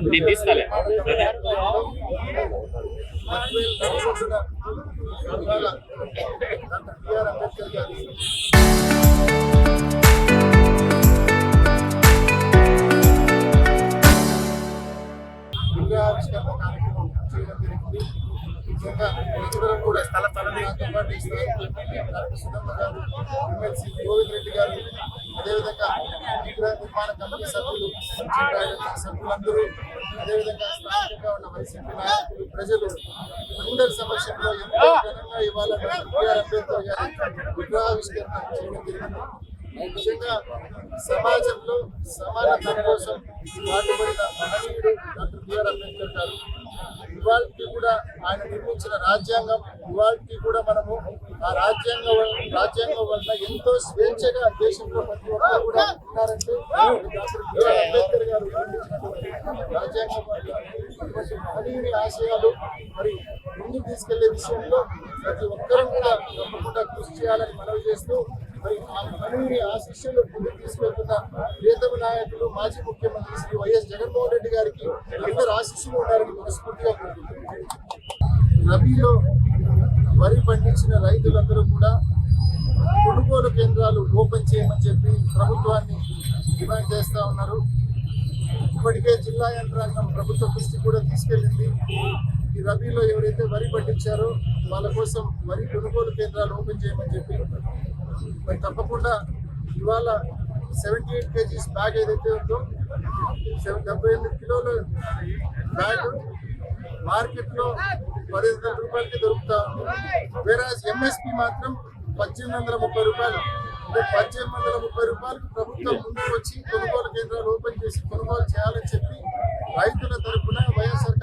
నేను తీసుకోలే అంబేద్కర్ గారి విగ్రహావిష్కరణ కార్యక్రమం చేయడం జరిగింది. నిజంగా అందరం కూడా స్థల తలనీతో పాటు సుధమ్మ గారు, ఎమ్మెల్సీ గోవింద్ రెడ్డి గారు, అదేవిధంగా విగ్రహ నిర్మాణ కమిటీ సభ్యులు, సభ్యులందరూ, అదేవిధంగా స్థానికంగా ఉన్న వైసీపీ నాయకులు, ప్రజలు అందరి సమక్షంలో ఎంతో ఘనంగా ఇవాళ బిఆర్ అంబేద్కర్ గారి విగ్రహావిష్కరణ చేయడం జరిగింది. ముఖ్యంగా సమాజంలో సమానత కోసం పాటుపడిన మహనీయుడు డాక్టర్ బిఆర్ అంబేద్కర్ గారు. ఇవాళకి కూడా ఆయన నిర్మించిన రాజ్యాంగం, ఇవాళకి కూడా మనము ఆ రాజ్యాంగం వల్ల ఎంతో స్వేచ్ఛగా దేశంలో ప్రతి ఒక్కరు కూడా ఉన్నారంటే డాక్టర్ బిఆర్ అంబేద్కర్ గారు రాజ్యాంగం వల్ల అటువంటి మహనీయుని ఆశయాలు మరి ముందుకు తీసుకెళ్లే విషయంలో ప్రతి ఒక్కరూ కూడా తప్పకుండా కృషి చేయాలని మనవి చేస్తూ మరి ఆ మహనీయుని ఆశీస్సులు ముందుకు తీసుకెళ్తున్న ప్రియతమ నాయకులు మాజీ ముఖ్యమంత్రి శ్రీ వైఎస్ జగన్మోహన్ రెడ్డి గారికి అందరూ ఆశీస్సులు ఉండాలని మనస్ఫూర్తిగా కోరుకుంటున్నారు. రబీలో వరి పండించిన రైతులందరూ కూడా కొనుగోలు కేంద్రాలు ఓపెన్ చేయమని చెప్పి ప్రభుత్వాన్ని డిమాండ్ చేస్తూ ఉన్నారు. ఇప్పటికే జిల్లా యంత్రాంగం ప్రభుత్వ దృష్టి కూడా తీసుకెళ్ళింది. ఈ రబీలో ఎవరైతే వరి పండించారో వాళ్ళ కోసం వరి కొనుగోలు కేంద్రాలు ఓపెన్ చేయమని చెప్పి మరి తప్పకుండా ఇవాళ 78 kgs బ్యాగ్ ఏదైతే ఉందో 78 కిలోల బ్యాగ్ మార్కెట్లో 10,000 రూపాయలకి దొరుకుతా ఉంది. వేరే ఎంఎస్పి మాత్రం 1,830 రూపాయలు. అంటే 1,830 రూపాయలకు ప్రభుత్వం ముందుకు వచ్చి కొనుగోలు కేంద్రాలు ఓపెన్ చేసి కొనుగోలు చేయాలని చెప్పి రైతుల తరఫున వైఎస్ఆర్